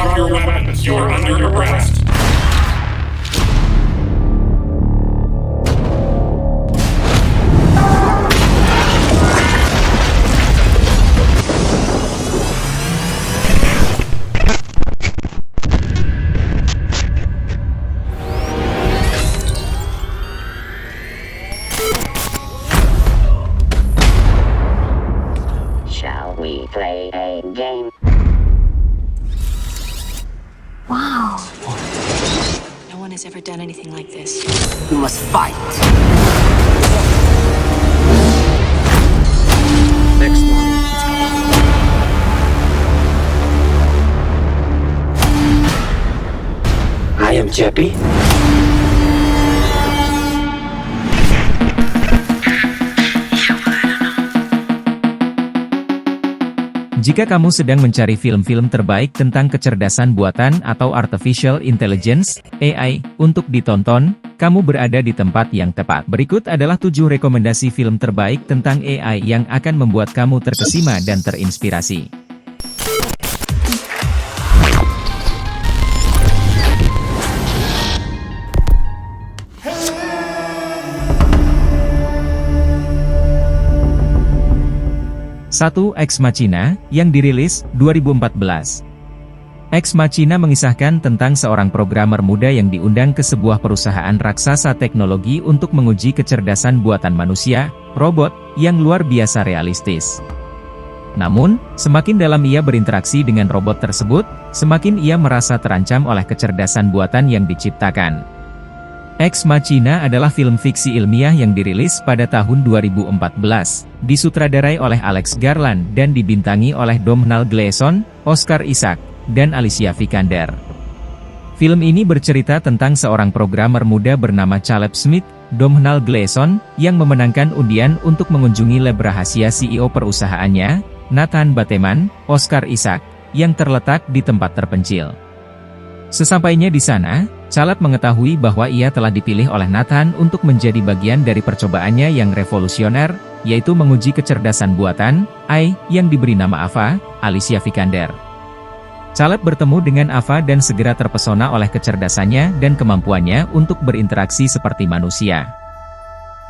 Drop your weapons. You're under arrest. Shall we play a game? Wow. No one has ever done anything like this. You must fight. Next one. I am Jeppy. Jika kamu sedang mencari film-film terbaik tentang kecerdasan buatan atau Artificial Intelligence, AI, untuk ditonton, kamu berada di tempat yang tepat. Berikut adalah 7 rekomendasi film terbaik tentang AI yang akan membuat kamu terkesima dan terinspirasi. Satu, Ex Machina, yang dirilis 2014. Ex Machina mengisahkan tentang seorang programmer muda yang diundang ke sebuah perusahaan raksasa teknologi untuk menguji kecerdasan buatan manusia, robot, yang luar biasa realistis. Namun, semakin dalam ia berinteraksi dengan robot tersebut, semakin ia merasa terancam oleh kecerdasan buatan yang diciptakan. Ex Machina adalah film fiksi ilmiah yang dirilis pada tahun 2014, disutradarai oleh Alex Garland dan dibintangi oleh Domhnall Gleeson, Oscar Isaac, dan Alicia Vikander. Film ini bercerita tentang seorang programmer muda bernama Caleb Smith, Domhnall Gleeson, yang memenangkan undian untuk mengunjungi lab rahasia CEO perusahaannya, Nathan Bateman, Oscar Isaac, yang terletak di tempat terpencil. Sesampainya di sana, Caleb mengetahui bahwa ia telah dipilih oleh Nathan untuk menjadi bagian dari percobaannya yang revolusioner, yaitu menguji kecerdasan buatan, AI, yang diberi nama Ava, Alicia Vikander. Caleb bertemu dengan Ava dan segera terpesona oleh kecerdasannya dan kemampuannya untuk berinteraksi seperti manusia.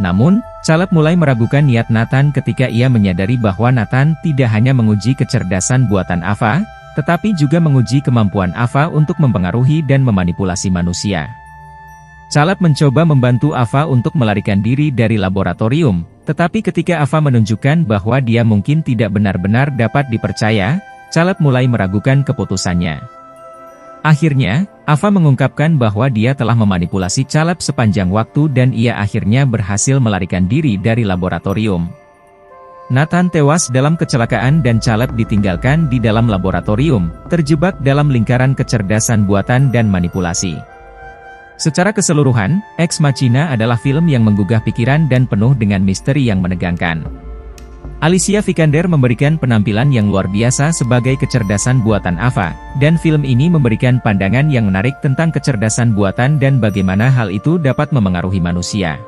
Namun, Caleb mulai meragukan niat Nathan ketika ia menyadari bahwa Nathan tidak hanya menguji kecerdasan buatan Ava, tetapi juga menguji kemampuan Ava untuk mempengaruhi dan memanipulasi manusia. Caleb mencoba membantu Ava untuk melarikan diri dari laboratorium, tetapi ketika Ava menunjukkan bahwa dia mungkin tidak benar-benar dapat dipercaya, Caleb mulai meragukan keputusannya. Akhirnya, Ava mengungkapkan bahwa dia telah memanipulasi Caleb sepanjang waktu dan ia akhirnya berhasil melarikan diri dari laboratorium. Nathan tewas dalam kecelakaan dan Caleb ditinggalkan di dalam laboratorium, terjebak dalam lingkaran kecerdasan buatan dan manipulasi. Secara keseluruhan, Ex Machina adalah film yang menggugah pikiran dan penuh dengan misteri yang menegangkan. Alicia Vikander memberikan penampilan yang luar biasa sebagai kecerdasan buatan Ava, dan film ini memberikan pandangan yang menarik tentang kecerdasan buatan dan bagaimana hal itu dapat memengaruhi manusia.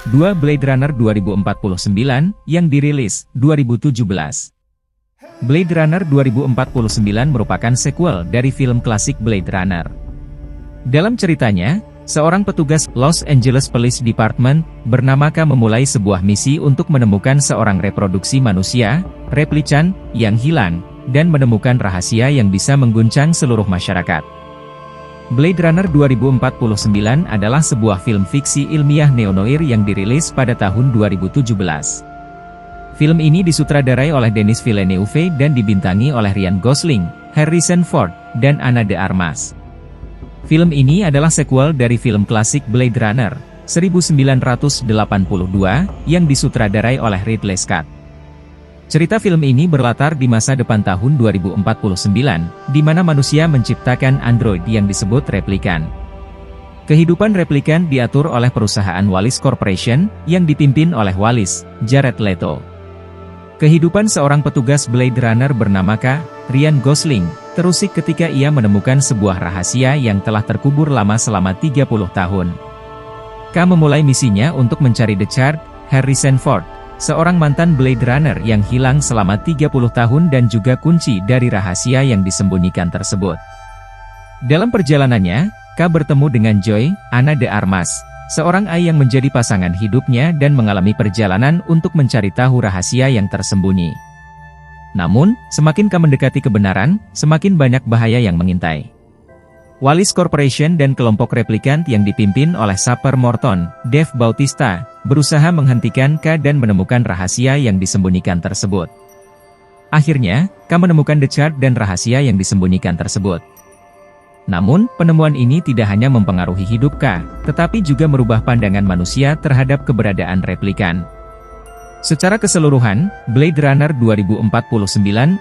Dua, Blade Runner 2049, yang dirilis 2017. Blade Runner 2049 merupakan sequel dari film klasik Blade Runner. Dalam ceritanya, seorang petugas Los Angeles Police Department bernama K memulai sebuah misi untuk menemukan seorang reproduksi manusia, replikan, yang hilang, dan menemukan rahasia yang bisa mengguncang seluruh masyarakat. Blade Runner 2049 adalah sebuah film fiksi ilmiah neo-noir yang dirilis pada tahun 2017. Film ini disutradarai oleh Denis Villeneuve dan dibintangi oleh Ryan Gosling, Harrison Ford, dan Ana de Armas. Film ini adalah sequel dari film klasik Blade Runner 1982 yang disutradarai oleh Ridley Scott. Cerita film ini berlatar di masa depan tahun 2049, di mana manusia menciptakan android yang disebut replikan. Kehidupan replikan diatur oleh perusahaan Wallis Corporation, yang dipimpin oleh Wallis, Jared Leto. Kehidupan seorang petugas Blade Runner bernama K Ryan Gosling, terusik ketika ia menemukan sebuah rahasia yang telah terkubur lama selama 30 tahun. K memulai misinya untuk mencari Deckard, Harrison Ford, seorang mantan Blade Runner yang hilang selama 30 tahun dan juga kunci dari rahasia yang disembunyikan tersebut. Dalam perjalanannya, K bertemu dengan Joy, Ana de Armas, seorang AI yang menjadi pasangan hidupnya dan mengalami perjalanan untuk mencari tahu rahasia yang tersembunyi. Namun, semakin K mendekati kebenaran, semakin banyak bahaya yang mengintai. Wallis Corporation dan kelompok replikant yang dipimpin oleh Sapper Morton, Dave Bautista, berusaha menghentikan K dan menemukan rahasia yang disembunyikan tersebut. Akhirnya, K menemukan Deckard dan rahasia yang disembunyikan tersebut. Namun, penemuan ini tidak hanya mempengaruhi hidup K, tetapi juga merubah pandangan manusia terhadap keberadaan replikan. Secara keseluruhan, Blade Runner 2049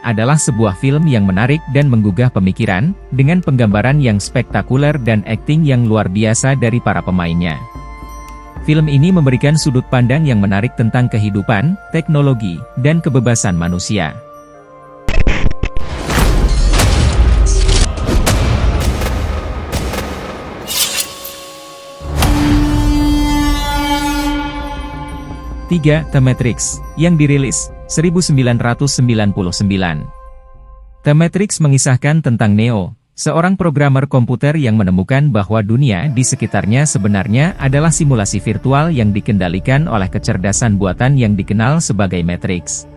adalah sebuah film yang menarik dan menggugah pemikiran, dengan penggambaran yang spektakuler dan akting yang luar biasa dari para pemainnya. Film ini memberikan sudut pandang yang menarik tentang kehidupan, teknologi, dan kebebasan manusia. The Matrix, yang dirilis 1999. The Matrix mengisahkan tentang Neo, seorang programmer komputer yang menemukan bahwa dunia di sekitarnya sebenarnya adalah simulasi virtual yang dikendalikan oleh kecerdasan buatan yang dikenal sebagai Matrix.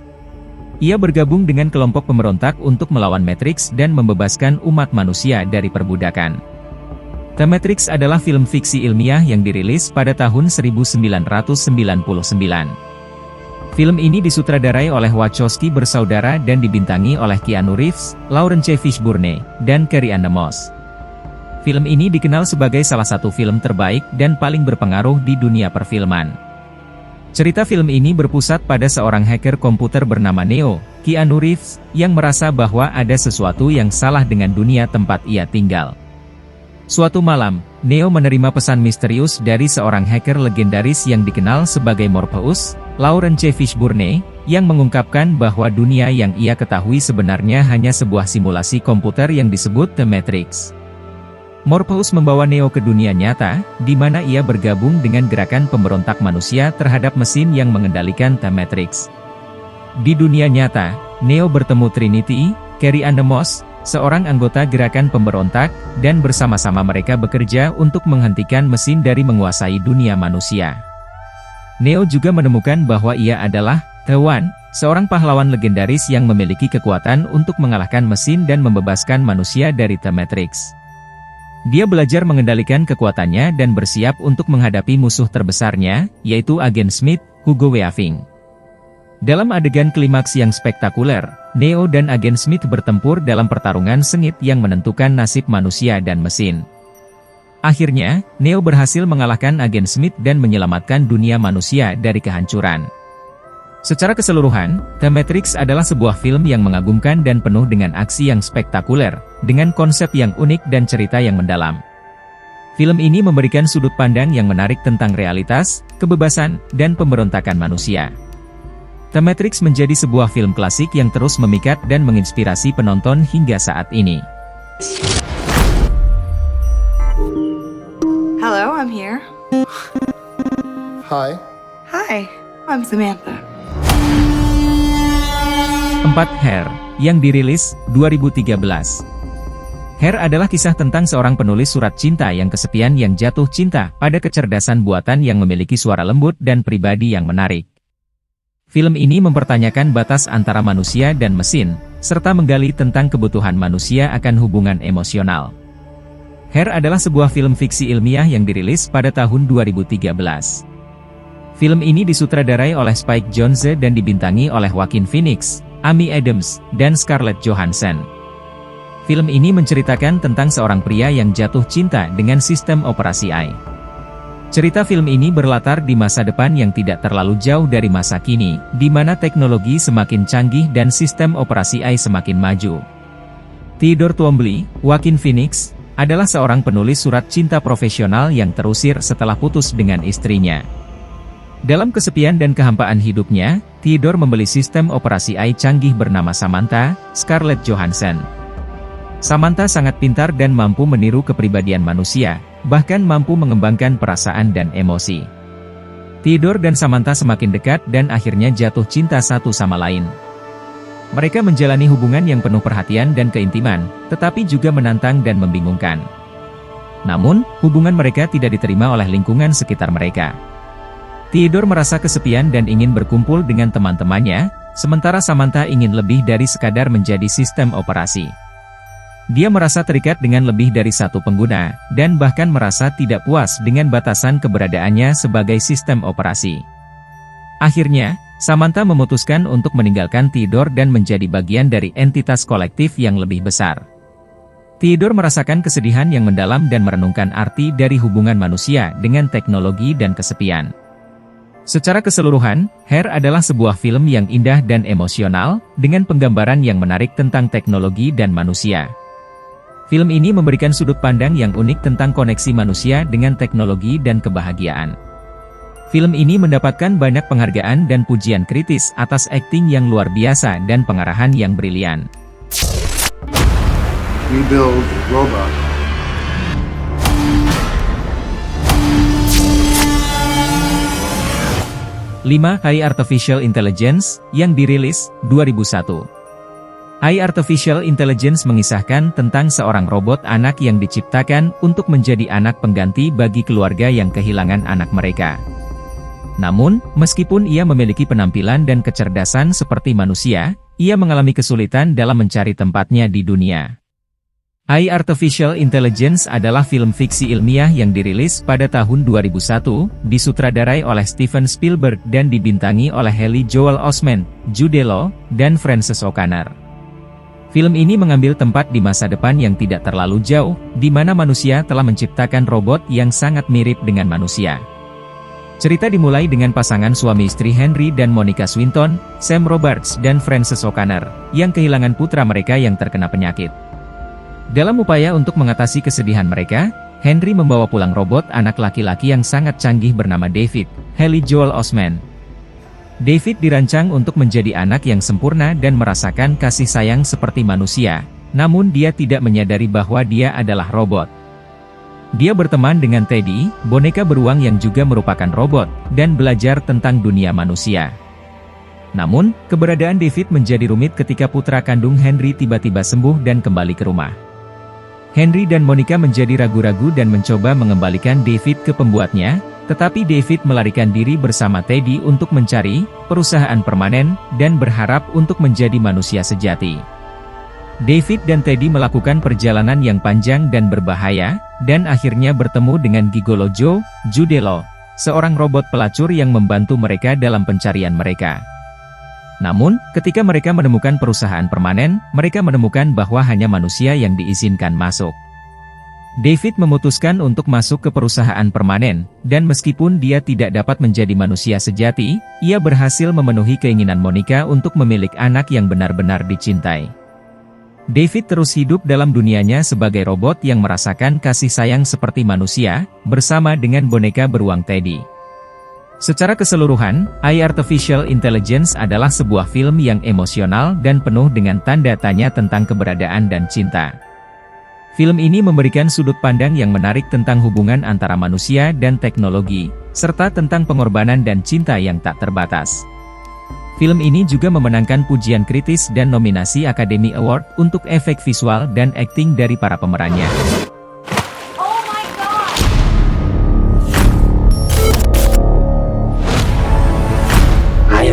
Ia bergabung dengan kelompok pemberontak untuk melawan Matrix dan membebaskan umat manusia dari perbudakan. The Matrix adalah film fiksi ilmiah yang dirilis pada tahun 1999. Film ini disutradarai oleh Wachowski bersaudara dan dibintangi oleh Keanu Reeves, Laurence Fishburne, dan Carrie-Anne Moss. Film ini dikenal sebagai salah satu film terbaik dan paling berpengaruh di dunia perfilman. Cerita film ini berpusat pada seorang hacker komputer bernama Neo, Keanu Reeves, yang merasa bahwa ada sesuatu yang salah dengan dunia tempat ia tinggal. Suatu malam, Neo menerima pesan misterius dari seorang hacker legendaris yang dikenal sebagai Morpheus, Laurence Fishburne, yang mengungkapkan bahwa dunia yang ia ketahui sebenarnya hanya sebuah simulasi komputer yang disebut The Matrix. Morpheus membawa Neo ke dunia nyata, di mana ia bergabung dengan gerakan pemberontak manusia terhadap mesin yang mengendalikan The Matrix. Di dunia nyata, Neo bertemu Trinity, Carrie-Anne Moss, seorang anggota gerakan pemberontak, dan bersama-sama mereka bekerja untuk menghentikan mesin dari menguasai dunia manusia. Neo juga menemukan bahwa ia adalah The One, seorang pahlawan legendaris yang memiliki kekuatan untuk mengalahkan mesin dan membebaskan manusia dari The Matrix. Dia belajar mengendalikan kekuatannya dan bersiap untuk menghadapi musuh terbesarnya, yaitu Agen Smith, Hugo Weaving. Dalam adegan klimaks yang spektakuler, Neo dan Agen Smith bertempur dalam pertarungan sengit yang menentukan nasib manusia dan mesin. Akhirnya, Neo berhasil mengalahkan Agen Smith dan menyelamatkan dunia manusia dari kehancuran. Secara keseluruhan, The Matrix adalah sebuah film yang mengagumkan dan penuh dengan aksi yang spektakuler, dengan konsep yang unik dan cerita yang mendalam. Film ini memberikan sudut pandang yang menarik tentang realitas, kebebasan, dan pemberontakan manusia. The Matrix menjadi sebuah film klasik yang terus memikat dan menginspirasi penonton hingga saat ini. Hello, I'm here. Hi. Hi, I'm Samantha. 4. Hair, yang dirilis 2013. Hair adalah kisah tentang seorang penulis surat cinta yang kesepian yang jatuh cinta pada kecerdasan buatan yang memiliki suara lembut dan pribadi yang menarik. Film ini mempertanyakan batas antara manusia dan mesin, serta menggali tentang kebutuhan manusia akan hubungan emosional. Hair adalah sebuah film fiksi ilmiah yang dirilis pada tahun 2013. Film ini disutradarai oleh Spike Jonze dan dibintangi oleh Joaquin Phoenix, Amy Adams, dan Scarlett Johansson. Film ini menceritakan tentang seorang pria yang jatuh cinta dengan sistem operasi AI. Cerita film ini berlatar di masa depan yang tidak terlalu jauh dari masa kini, di mana teknologi semakin canggih dan sistem operasi AI semakin maju. Theodore Twombly, Joaquin Phoenix, adalah seorang penulis surat cinta profesional yang terusir setelah putus dengan istrinya. Dalam kesepian dan kehampaan hidupnya, Theodore membeli sistem operasi AI canggih bernama Samantha, Scarlett Johansson. Samantha sangat pintar dan mampu meniru kepribadian manusia, bahkan mampu mengembangkan perasaan dan emosi. Theodore dan Samantha semakin dekat dan akhirnya jatuh cinta satu sama lain. Mereka menjalani hubungan yang penuh perhatian dan keintiman, tetapi juga menantang dan membingungkan. Namun, hubungan mereka tidak diterima oleh lingkungan sekitar mereka. Theodore merasa kesepian dan ingin berkumpul dengan teman-temannya, sementara Samantha ingin lebih dari sekadar menjadi sistem operasi. Dia merasa terikat dengan lebih dari satu pengguna, dan bahkan merasa tidak puas dengan batasan keberadaannya sebagai sistem operasi. Akhirnya, Samantha memutuskan untuk meninggalkan Theodore dan menjadi bagian dari entitas kolektif yang lebih besar. Theodore merasakan kesedihan yang mendalam dan merenungkan arti dari hubungan manusia dengan teknologi dan kesepian. Secara keseluruhan, Her adalah sebuah film yang indah dan emosional, dengan penggambaran yang menarik tentang teknologi dan manusia. Film ini memberikan sudut pandang yang unik tentang koneksi manusia dengan teknologi dan kebahagiaan. Film ini mendapatkan banyak penghargaan dan pujian kritis atas akting yang luar biasa dan pengarahan yang brilian. We build robot. 5. AI Artificial Intelligence, yang dirilis, 2001. AI Artificial Intelligence mengisahkan tentang seorang robot anak yang diciptakan untuk menjadi anak pengganti bagi keluarga yang kehilangan anak mereka. Namun, meskipun ia memiliki penampilan dan kecerdasan seperti manusia, ia mengalami kesulitan dalam mencari tempatnya di dunia. AI Artificial Intelligence adalah film fiksi ilmiah yang dirilis pada tahun 2001, disutradarai oleh Steven Spielberg dan dibintangi oleh Haley Joel Osment, Jude Law, dan Frances O'Connor. Film ini mengambil tempat di masa depan yang tidak terlalu jauh, di mana manusia telah menciptakan robot yang sangat mirip dengan manusia. Cerita dimulai dengan pasangan suami istri Henry dan Monica Swinton, Sam Roberts dan Frances O'Connor, yang kehilangan putra mereka yang terkena penyakit. Dalam upaya untuk mengatasi kesedihan mereka, Henry membawa pulang robot anak laki-laki yang sangat canggih bernama David, Haley Joel Osment. David dirancang untuk menjadi anak yang sempurna dan merasakan kasih sayang seperti manusia, namun dia tidak menyadari bahwa dia adalah robot. Dia berteman dengan Teddy, boneka beruang yang juga merupakan robot, dan belajar tentang dunia manusia. Namun, keberadaan David menjadi rumit ketika putra kandung Henry tiba-tiba sembuh dan kembali ke rumah. Henry dan Monica menjadi ragu-ragu dan mencoba mengembalikan David ke pembuatnya, tetapi David melarikan diri bersama Teddy untuk mencari perusahaan permanen dan berharap untuk menjadi manusia sejati. David dan Teddy melakukan perjalanan yang panjang dan berbahaya, dan akhirnya bertemu dengan Gigolo Joe, Jude Law, seorang robot pelacur yang membantu mereka dalam pencarian mereka. Namun, ketika mereka menemukan perusahaan permanen, mereka menemukan bahwa hanya manusia yang diizinkan masuk. David memutuskan untuk masuk ke perusahaan permanen, dan meskipun dia tidak dapat menjadi manusia sejati, ia berhasil memenuhi keinginan Monica untuk memiliki anak yang benar-benar dicintai. David terus hidup dalam dunianya sebagai robot yang merasakan kasih sayang seperti manusia, bersama dengan boneka beruang Teddy. Secara keseluruhan, AI Artificial Intelligence adalah sebuah film yang emosional dan penuh dengan tanda tanya tentang keberadaan dan cinta. Film ini memberikan sudut pandang yang menarik tentang hubungan antara manusia dan teknologi, serta tentang pengorbanan dan cinta yang tak terbatas. Film ini juga memenangkan pujian kritis dan nominasi Academy Award untuk efek visual dan akting dari para pemerannya.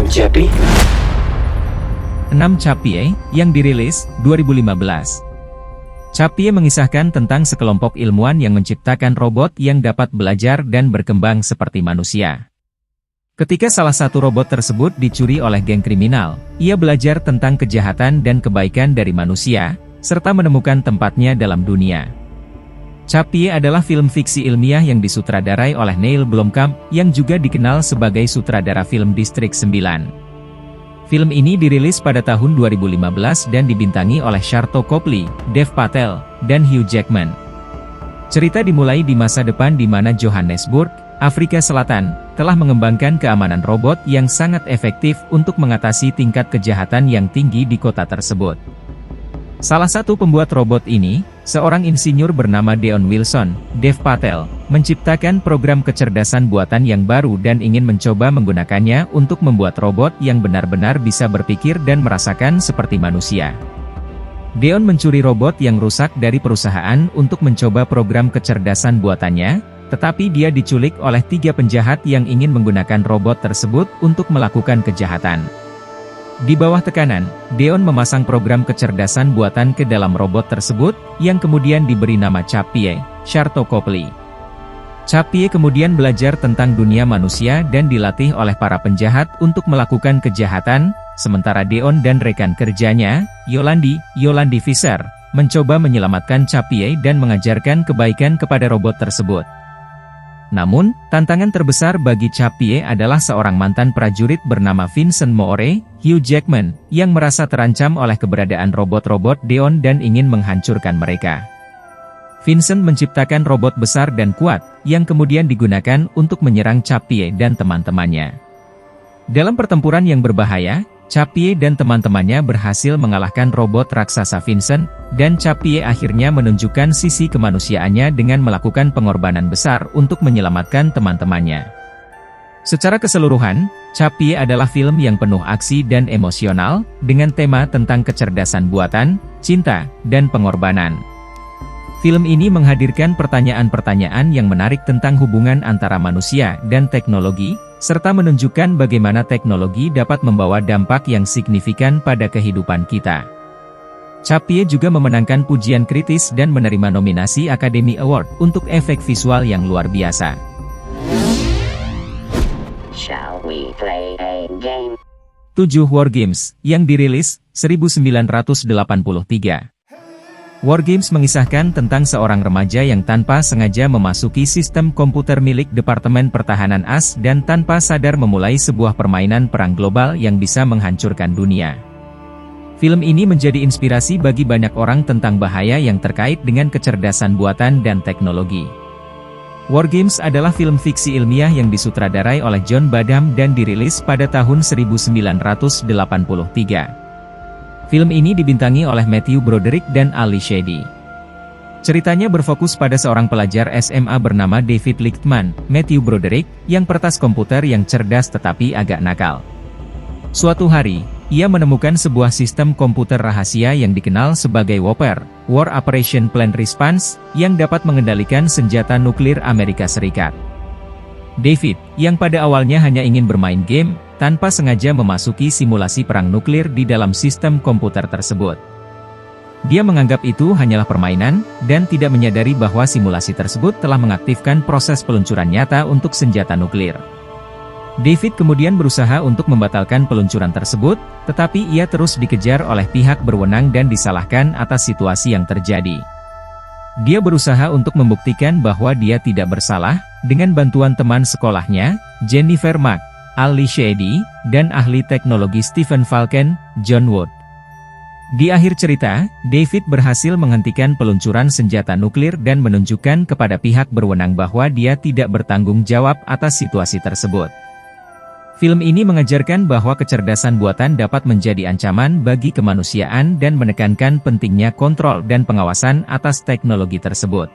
Chappie. 6. Chappie, yang dirilis, 2015. Chappie mengisahkan tentang sekelompok ilmuwan yang menciptakan robot yang dapat belajar dan berkembang seperti manusia. Ketika salah satu robot tersebut dicuri oleh geng kriminal, ia belajar tentang kejahatan dan kebaikan dari manusia, serta menemukan tempatnya dalam dunia. Chappie adalah film fiksi ilmiah yang disutradarai oleh Neil Blomkamp, yang juga dikenal sebagai sutradara film District 9. Film ini dirilis pada tahun 2015 dan dibintangi oleh Sharto Copley, Dev Patel, dan Hugh Jackman. Cerita dimulai di masa depan di mana Johannesburg, Afrika Selatan, telah mengembangkan keamanan robot yang sangat efektif untuk mengatasi tingkat kejahatan yang tinggi di kota tersebut. Salah satu pembuat robot ini, seorang insinyur bernama Deon Wilson, Dev Patel, menciptakan program kecerdasan buatan yang baru dan ingin mencoba menggunakannya untuk membuat robot yang benar-benar bisa berpikir dan merasakan seperti manusia. Deon mencuri robot yang rusak dari perusahaan untuk mencoba program kecerdasan buatannya, tetapi dia diculik oleh 3 penjahat yang ingin menggunakan robot tersebut untuk melakukan kejahatan. Di bawah tekanan, Deon memasang program kecerdasan buatan ke dalam robot tersebut, yang kemudian diberi nama Chappie, Sharto Copley. Chappie kemudian belajar tentang dunia manusia dan dilatih oleh para penjahat untuk melakukan kejahatan, sementara Deon dan rekan kerjanya, Yolandi Fisher, mencoba menyelamatkan Chappie dan mengajarkan kebaikan kepada robot tersebut. Namun, tantangan terbesar bagi Chappie adalah seorang mantan prajurit bernama Vincent Moore, Hugh Jackman, yang merasa terancam oleh keberadaan robot-robot Deon dan ingin menghancurkan mereka. Vincent menciptakan robot besar dan kuat, yang kemudian digunakan untuk menyerang Chappie dan teman-temannya. Dalam pertempuran yang berbahaya, Chappie dan teman-temannya berhasil mengalahkan robot raksasa Vincent, dan Chappie akhirnya menunjukkan sisi kemanusiaannya dengan melakukan pengorbanan besar untuk menyelamatkan teman-temannya. Secara keseluruhan, Chappie adalah film yang penuh aksi dan emosional, dengan tema tentang kecerdasan buatan, cinta, dan pengorbanan. Film ini menghadirkan pertanyaan-pertanyaan yang menarik tentang hubungan antara manusia dan teknologi, serta menunjukkan bagaimana teknologi dapat membawa dampak yang signifikan pada kehidupan kita. Chappie juga memenangkan pujian kritis dan menerima nominasi Academy Award untuk efek visual yang luar biasa. Shall we play a game? 7 War Games, yang dirilis 1983. War Games mengisahkan tentang seorang remaja yang tanpa sengaja memasuki sistem komputer milik Departemen Pertahanan AS dan tanpa sadar memulai sebuah permainan perang global yang bisa menghancurkan dunia. Film ini menjadi inspirasi bagi banyak orang tentang bahaya yang terkait dengan kecerdasan buatan dan teknologi. War Games adalah film fiksi ilmiah yang disutradarai oleh John Badham dan dirilis pada tahun 1983. Film ini dibintangi oleh Matthew Broderick dan Ali Sheedy. Ceritanya berfokus pada seorang pelajar SMA bernama David Lichtman, Matthew Broderick, yang peretas komputer yang cerdas tetapi agak nakal. Suatu hari, ia menemukan sebuah sistem komputer rahasia yang dikenal sebagai WOPR, War Operation Plan Response, yang dapat mengendalikan senjata nuklir Amerika Serikat. David, yang pada awalnya hanya ingin bermain game, tanpa sengaja memasuki simulasi perang nuklir di dalam sistem komputer tersebut. Dia menganggap itu hanyalah permainan, dan tidak menyadari bahwa simulasi tersebut telah mengaktifkan proses peluncuran nyata untuk senjata nuklir. David kemudian berusaha untuk membatalkan peluncuran tersebut, tetapi ia terus dikejar oleh pihak berwenang dan disalahkan atas situasi yang terjadi. Dia berusaha untuk membuktikan bahwa dia tidak bersalah, dengan bantuan teman sekolahnya, Jennifer Mack, Ali Sheedy, dan ahli teknologi Stephen Falken, John Wood. Di akhir cerita, David berhasil menghentikan peluncuran senjata nuklir dan menunjukkan kepada pihak berwenang bahwa dia tidak bertanggung jawab atas situasi tersebut. Film ini mengajarkan bahwa kecerdasan buatan dapat menjadi ancaman bagi kemanusiaan dan menekankan pentingnya kontrol dan pengawasan atas teknologi tersebut.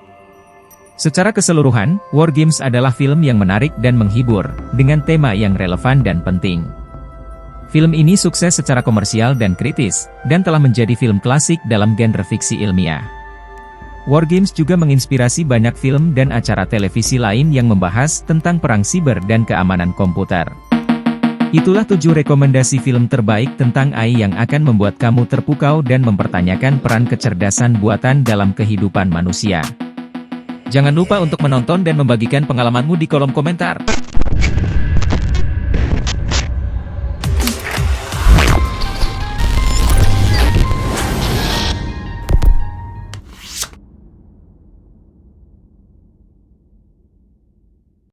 Secara keseluruhan, War Games adalah film yang menarik dan menghibur, dengan tema yang relevan dan penting. Film ini sukses secara komersial dan kritis, dan telah menjadi film klasik dalam genre fiksi ilmiah. War Games juga menginspirasi banyak film dan acara televisi lain yang membahas tentang perang siber dan keamanan komputer. Itulah 7 rekomendasi film terbaik tentang AI yang akan membuat kamu terpukau dan mempertanyakan peran kecerdasan buatan dalam kehidupan manusia. Jangan lupa untuk menonton dan membagikan pengalamanmu di kolom komentar.